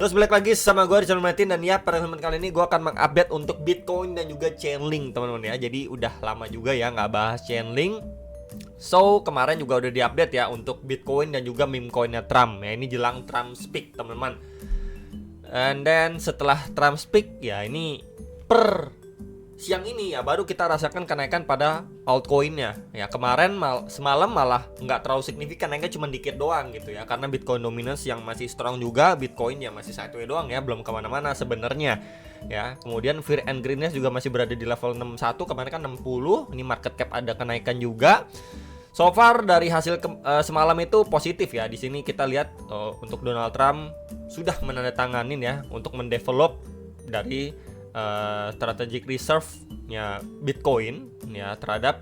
Terus balik lagi sama gue di channel Martin. Dan ya pada teman kali ini gue akan mengupdate untuk Bitcoin dan juga Chainlink teman-teman ya. Jadi udah lama juga ya nggak bahas Chainlink. So kemarin juga udah diupdate ya untuk Bitcoin dan juga meme coinnya Trump ya. Ini jelang Trump speak teman-teman. And then setelah Trump speak ya ini per siang ini ya baru kita rasakan kenaikan pada altcoinnya ya. Kemarin semalam malah nggak terlalu signifikan, naiknya cuma dikit doang gitu ya, karena Bitcoin dominance yang masih strong juga, Bitcoin ya masih sideways doang ya, belum kemana-mana sebenarnya ya. Kemudian Fear and Greenness juga masih berada di level 61, kemarin kan 60, ini market cap ada kenaikan juga. So far dari hasil semalam itu positif ya. Di sini kita lihat untuk Donald Trump sudah menandatanganin ya untuk mendevelop dari strategic reserve-nya Bitcoin ya terhadap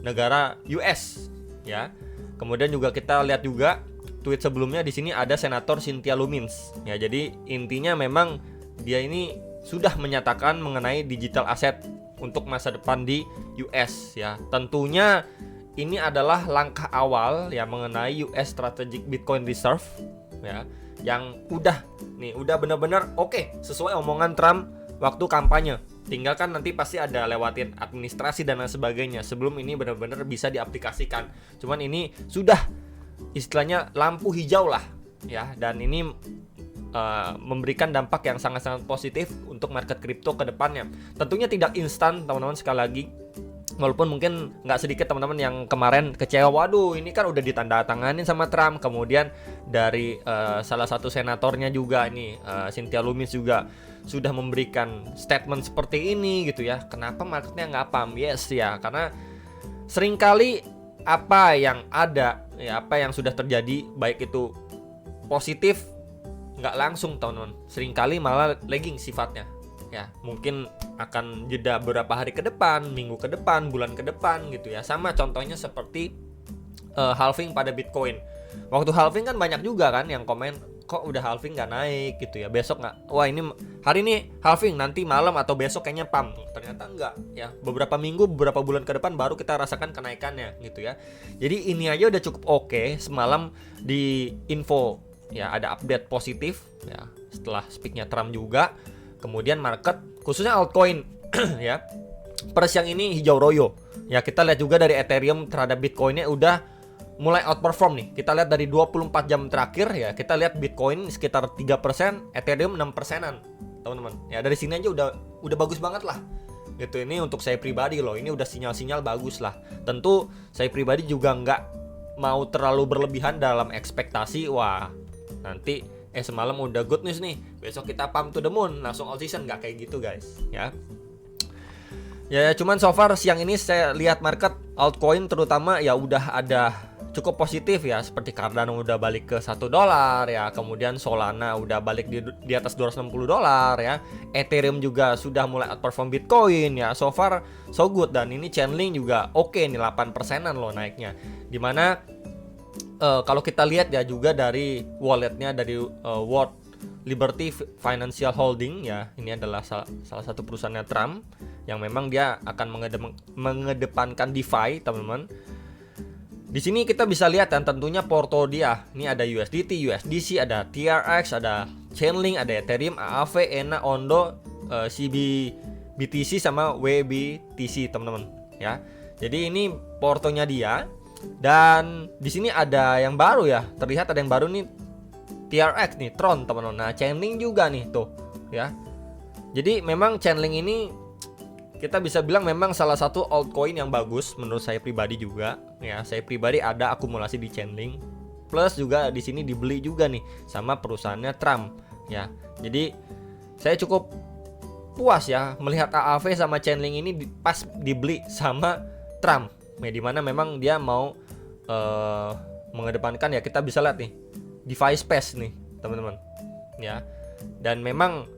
negara US ya. Kemudian juga kita lihat juga tweet sebelumnya di sini ada Senator Cynthia Lummis ya. Jadi intinya memang dia ini sudah menyatakan mengenai digital asset untuk masa depan di US ya. Tentunya ini adalah langkah awal ya mengenai US Strategic Bitcoin Reserve ya, yang udah benar-benar oke, sesuai omongan Trump waktu kampanye. Tinggal kan nanti pasti ada lewatin administrasi dan lain sebagainya sebelum ini benar-benar bisa diaplikasikan. Cuman ini sudah istilahnya lampu hijau lah ya, dan ini memberikan dampak yang sangat-sangat positif untuk market kripto ke depannya. Tentunya tidak instan teman-teman, sekali lagi. Walaupun mungkin nggak sedikit teman-teman yang kemarin kecewa, waduh ini kan udah ditandatanganin sama Trump. Kemudian dari salah satu senatornya juga ini Cynthia Lummis juga sudah memberikan statement seperti ini gitu ya. Kenapa marketnya nggak paham? Yes ya, karena seringkali apa yang ada ya, apa yang sudah terjadi baik itu positif nggak langsung teman-teman, seringkali malah lagging sifatnya ya. Mungkin akan jeda beberapa hari ke depan, minggu ke depan, bulan ke depan gitu ya. Sama contohnya seperti halving pada Bitcoin. Waktu halving kan banyak juga kan yang komen, kok udah halving nggak naik gitu ya, besok nggak, wah ini hari ini halving, nanti malam atau besok kayaknya pump. Ternyata enggak ya, beberapa minggu, beberapa bulan ke depan baru kita rasakan kenaikannya gitu ya. Jadi ini aja udah cukup oke. Semalam di info ya ada update positif ya setelah speaknya Trump juga. Kemudian market khususnya altcoin ya per siang ini hijau royo ya. Kita lihat juga dari Ethereum terhadap Bitcoinnya udah mulai outperform nih. Kita lihat dari 24 jam terakhir ya, kita lihat Bitcoin sekitar 3%, Ethereum 6%-an teman-teman ya. Dari sini aja udah bagus banget lah gitu. Ini untuk saya pribadi loh, ini udah sinyal-sinyal bagus lah. Tentu saya pribadi juga nggak mau terlalu berlebihan dalam ekspektasi, wah nanti semalam udah good news nih, besok kita pump to the moon langsung all season. Nggak kayak gitu guys ya. Ya cuman so far siang ini saya lihat market altcoin terutama ya udah ada cukup positif ya, seperti Cardano udah balik ke $1 ya, kemudian Solana udah balik di atas $260 ya, Ethereum juga sudah mulai outperform Bitcoin ya. So far so good. Dan ini Chainlink juga oke nih, 8%-an loh naiknya. Dimana kalau kita lihat ya juga dari walletnya dari World Liberty Financial Holding ya, ini adalah salah satu perusahaannya Trump yang memang dia akan mengedepankan DeFi teman-teman. Di sini kita bisa lihat dan tentunya porto dia. Ini ada USDT, USDC, ada TRX, ada Chainlink, ada Ethereum, AAV, ENA, Ondo, CBTC sama WBTC teman-teman ya. Jadi ini portonya dia. Dan di sini ada yang baru ya, terlihat ada yang baru nih, TRX nih, Tron teman-teman. Nah, Chainlink juga nih tuh ya. Jadi memang Chainlink ini kita bisa bilang memang salah satu altcoin yang bagus menurut saya pribadi juga ya. Saya pribadi ada akumulasi di Chainlink. Plus juga di sini dibeli juga nih sama perusahaannya Trump ya. Jadi saya cukup puas ya melihat AAV sama Chainlink ini pas dibeli sama Trump. Ya, dimana memang dia mau mengedepankan ya, kita bisa lihat nih DeFi space nih teman-teman ya. Dan memang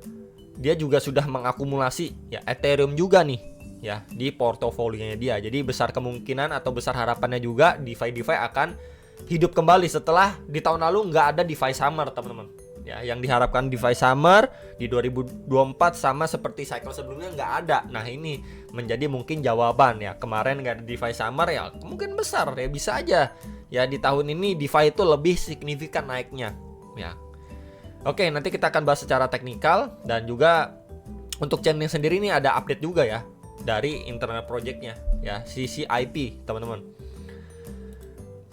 dia juga sudah mengakumulasi ya Ethereum juga nih ya di portofolionya dia. Jadi besar kemungkinan atau besar harapannya juga DeFi akan hidup kembali setelah di tahun lalu nggak ada DeFi Summer teman-teman ya. Yang diharapkan DeFi Summer di 2024 sama seperti cycle sebelumnya nggak ada. Nah ini menjadi mungkin jawaban ya. Kemarin nggak ada DeFi Summer ya, kemungkinan besar ya bisa aja ya di tahun ini DeFi itu lebih signifikan naiknya ya. Oke, nanti kita akan bahas secara teknikal dan juga untuk Chainlink sendiri ini ada update juga ya dari internal projectnya ya, CCIP teman-teman.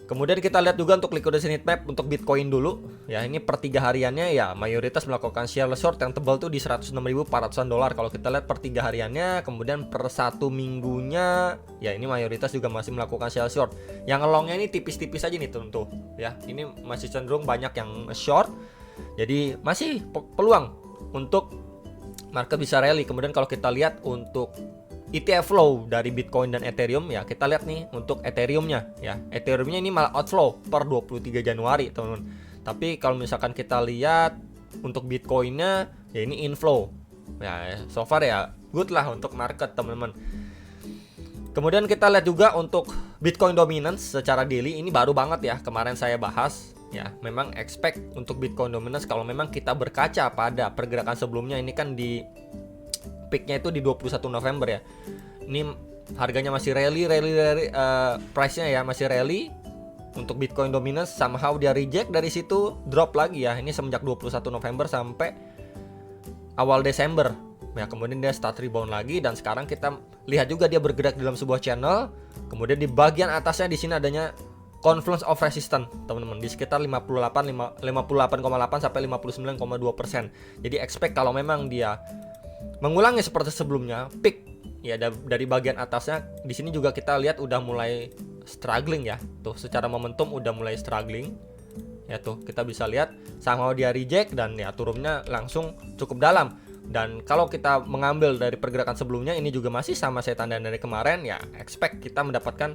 Kemudian kita lihat juga untuk liquidity map untuk Bitcoin dulu ya. Ini per 3 hariannya ya mayoritas melakukan share short yang tebal tuh di 106.400-an dolar kalau kita lihat per 3 hariannya. Kemudian per 1 minggunya ya ini mayoritas juga masih melakukan share short. Yang longnya ini tipis-tipis aja nih tentu ya. Ini masih cenderung banyak yang short. Jadi masih peluang untuk market bisa rally. Kemudian kalau kita lihat untuk ETF flow dari Bitcoin dan Ethereum ya, kita lihat nih untuk Ethereum-nya ya. Ethereum-nya ini malah outflow per 23 Januari, teman-teman. Tapi kalau misalkan kita lihat untuk Bitcoin-nya ya ini inflow. Ya, so far ya good lah untuk market, teman-teman. Kemudian kita lihat juga untuk Bitcoin dominance secara daily ini baru banget ya. Kemarin saya bahas ya, memang expect untuk Bitcoin dominance kalau memang kita berkaca pada pergerakan sebelumnya ini kan di peaknya itu di 21 November ya. Ini harganya masih rally price-nya ya masih rally. Untuk Bitcoin dominance somehow dia reject dari situ, drop lagi ya. Ini semenjak 21 November sampai awal Desember. Ya, kemudian dia start rebound lagi dan sekarang kita lihat juga dia bergerak dalam sebuah channel. Kemudian di bagian atasnya di sini adanya confluence of resistance, teman-teman, di sekitar 58,8 sampai 59,2%. Jadi expect kalau memang dia mengulangi seperti sebelumnya, peak ya dari bagian atasnya di sini juga kita lihat udah mulai struggling ya. Tuh secara momentum udah mulai struggling. Ya tuh kita bisa lihat sama dia reject dan ya turunnya langsung cukup dalam. Dan kalau kita mengambil dari pergerakan sebelumnya ini juga masih sama saya tandain dari kemarin ya, expect kita mendapatkan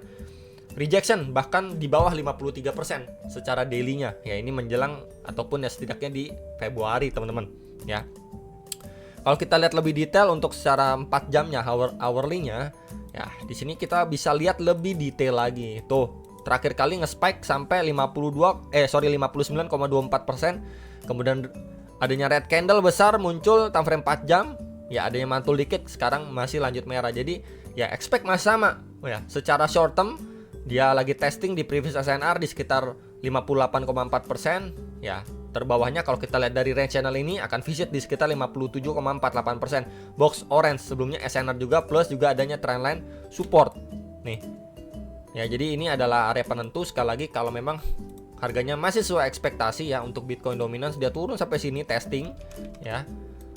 rejection bahkan di bawah 53% secara daily-nya. Ya ini menjelang ataupun ya setidaknya di Februari, teman-teman, ya. Kalau kita lihat lebih detail untuk secara 4 jamnya hourly-nya, ya di sini kita bisa lihat lebih detail lagi. Tuh, terakhir kali nge-spike sampai 59,24%. Kemudian adanya red candle besar muncul time frame 4 jam, ya adanya mantul dikit, sekarang masih lanjut merah. Jadi, ya expect masih sama. Oh ya, secara short term dia lagi testing di previous SNR di sekitar 58,4%, ya. Terbawahnya kalau kita lihat dari range channel ini akan visit di sekitar 57,48%. Box orange sebelumnya SNR juga, plus juga adanya trendline support. Nih. Ya, jadi ini adalah area penentu. Sekali lagi kalau memang harganya masih sesuai ekspektasi ya untuk Bitcoin dominance, dia turun sampai sini testing ya.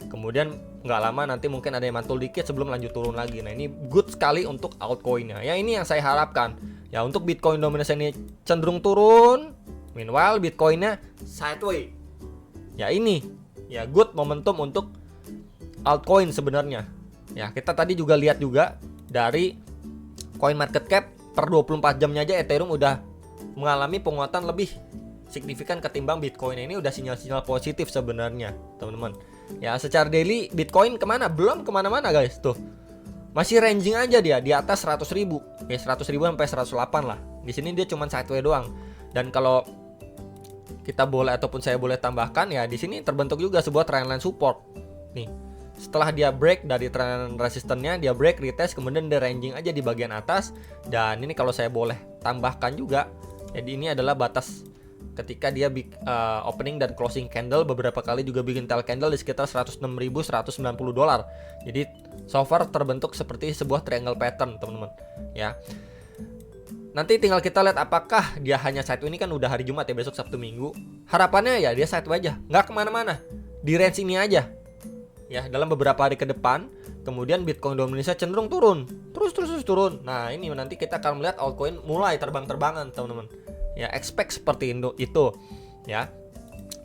Kemudian nggak lama nanti mungkin ada yang mantul dikit sebelum lanjut turun lagi. Nah, ini good sekali untuk altcoinnya. Ya, ini yang saya harapkan. Ya, untuk Bitcoin dominance ini cenderung turun. Meanwhile Bitcoinnya sideways. Ya ini ya good momentum untuk altcoin sebenarnya. Ya kita tadi juga lihat juga dari coin market cap per 24 jamnya aja Ethereum udah mengalami penguatan lebih signifikan ketimbang Bitcoin. Ini udah sinyal-sinyal positif sebenarnya, teman-teman. Ya secara daily Bitcoin kemana? Belum kemana-mana guys, tuh masih ranging aja dia di atas 100.000. Ya 100.000 sampai 108 lah. Di sini dia cuma sideways doang. Dan kalau kita boleh ataupun saya boleh tambahkan ya di sini terbentuk juga sebuah trendline support. Nih, setelah dia break dari trend resistannya, dia break, retest, kemudian dia ranging aja di bagian atas. Dan ini kalau saya boleh tambahkan juga, jadi ini adalah batas ketika dia opening dan closing candle, beberapa kali juga bikin tail candle di sekitar 106.190 dolar. Jadi so far terbentuk seperti sebuah triangle pattern, teman-teman, ya. Nanti tinggal kita lihat apakah dia hanya sideways. Ini kan udah hari Jumat ya, besok Sabtu Minggu. Harapannya ya dia sideways aja, nggak kemana-mana, di range ini aja. Ya dalam beberapa hari ke depan, kemudian Bitcoin dominance cenderung turun, terus turun. Nah ini nanti kita akan melihat altcoin mulai terbang-terbangan, teman-teman. Ya expect seperti itu, ya.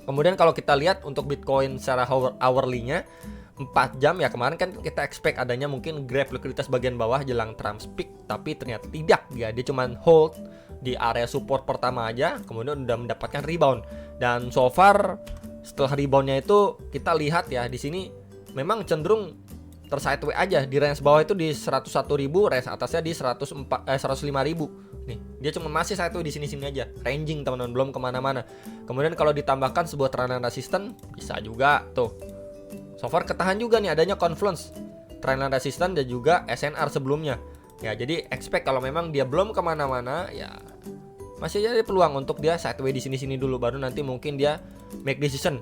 Kemudian kalau kita lihat untuk Bitcoin secara hourly-nya 4 jam ya, kemarin kan kita expect adanya mungkin grab likuiditas bagian bawah jelang Trump's peak, tapi ternyata tidak ya, dia cuman hold di area support pertama aja, kemudian udah mendapatkan rebound. Dan so far setelah reboundnya itu kita lihat ya di sini memang cenderung tersideways aja di range bawah itu di 101.000, range atasnya di 105.000. Nih, dia cuma masih sideways di sini-sini aja, ranging, teman-teman, belum kemana-mana. Kemudian kalau ditambahkan sebuah trendline resistance bisa juga tuh. So far ketahan juga nih adanya confluence trendline resistance dan juga SNR sebelumnya. Ya jadi expect kalau memang dia belum kemana-mana ya masih jadi peluang untuk dia sideways di sini-sini dulu, baru nanti mungkin dia make decision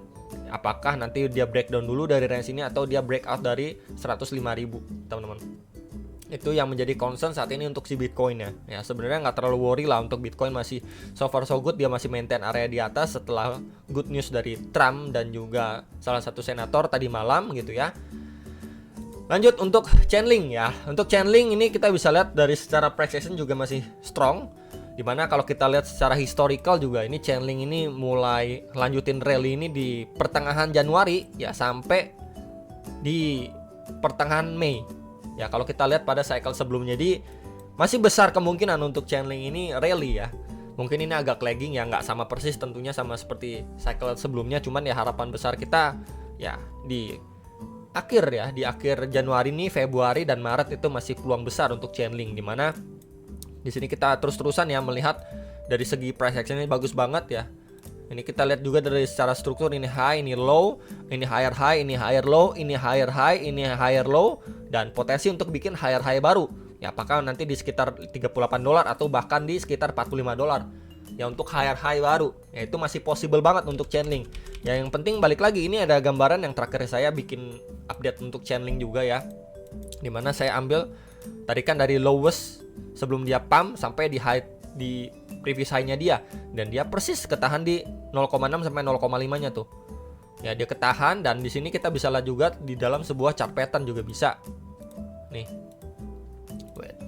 Apakah nanti dia breakdown dulu dari range ini atau dia breakout dari 105.000, teman-teman. Itu yang menjadi concern saat ini untuk si Bitcoin ya. Sebenarnya nggak terlalu worry lah untuk Bitcoin, masih so far so good, dia masih maintain area di atas setelah good news dari Trump dan juga salah satu senator tadi malam gitu ya. Lanjut untuk Chainlink ya. Untuk Chainlink ini kita bisa lihat dari secara price action juga masih strong. Dimana kalau kita lihat secara historical juga ini Chainlink ini mulai lanjutin rally ini di pertengahan Januari ya sampai di pertengahan Mei. Ya kalau kita lihat pada cycle sebelumnya, jadi masih besar kemungkinan untuk Chainlink ini rally ya. Mungkin ini agak lagging ya, nggak sama persis tentunya sama seperti cycle sebelumnya. Cuman ya harapan besar kita ya di akhir Januari nih, Februari dan Maret itu masih peluang besar untuk Chainlink. Dimana di sini kita terus-terusan ya melihat dari segi price action ini bagus banget ya. Ini kita lihat juga dari secara struktur, ini high, ini low, ini higher high, ini higher low, ini higher high, ini higher low, dan potensi untuk bikin higher high baru. Ya apakah nanti di sekitar $38 atau bahkan di sekitar $45 ya untuk higher high baru. Ya itu masih possible banget untuk Chainlink. Ya yang penting balik lagi, ini ada gambaran yang terakhir saya bikin update untuk Chainlink juga ya. Dimana saya ambil tadi kan dari lowest sebelum dia pump sampai di high, di previous high-nya dia, dan dia persis ketahan di 0,6 sampai 0,5-nya tuh. Ya dia ketahan, dan di sini kita bisa lihat juga di dalam sebuah chart pattern juga bisa. Nih.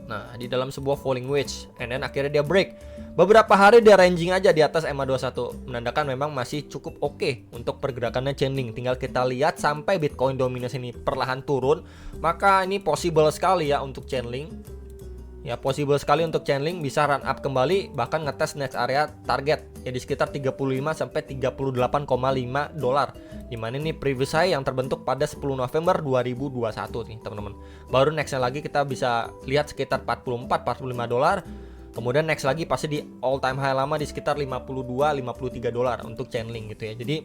Nah, di dalam sebuah falling wedge, and then akhirnya dia break. Beberapa hari dia ranging aja di atas EMA21, menandakan memang masih cukup oke untuk pergerakannya Chainlink. Tinggal kita lihat sampai Bitcoin dominance ini perlahan turun, maka ini possible sekali ya untuk Chainlink. Ya possible sekali untuk Chainlink bisa run up kembali, bahkan ngetes next area target ya di sekitar 35 sampai 38,5 dolar. Dimana ini previous high yang terbentuk pada 10 November 2021 nih teman-teman. Baru nextnya lagi kita bisa lihat sekitar 44-45 dolar. Kemudian next lagi pasti di all time high lama di sekitar 52-53 dolar untuk Chainlink gitu ya. Jadi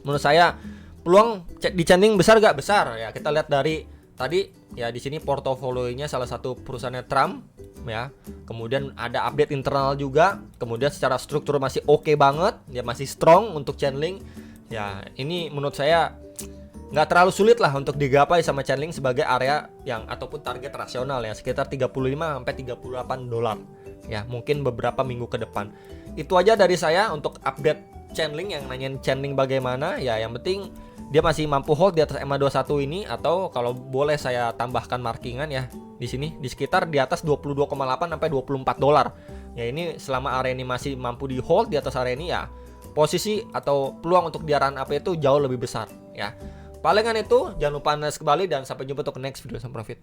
menurut saya peluang di Chainlink besar gak? Besar ya. Kita lihat dari tadi ya di sini portofolionya salah satu perusahaannya Trump ya. Kemudian ada update internal juga. Kemudian secara struktur masih oke banget, ya masih strong untuk Chainlink. Ya, ini menurut saya nggak terlalu sulit lah untuk digapai sama Chainlink sebagai area yang ataupun target rasional ya, sekitar 35 sampai 38 dolar. Ya, mungkin beberapa minggu ke depan. Itu aja dari saya untuk update Chainlink. Yang nanyain Chainlink bagaimana, ya yang penting dia masih mampu hold di atas EMA21 ini, atau kalau boleh saya tambahkan markingan ya di sini di sekitar di atas 22,8 sampai 24 dolar. Ya ini selama area ini masih mampu di hold di atas area ini ya, posisi atau peluang untuk dia run up itu jauh lebih besar ya. Palingan itu, jangan lupa analis kembali dan sampai jumpa untuk next video. Sama profit.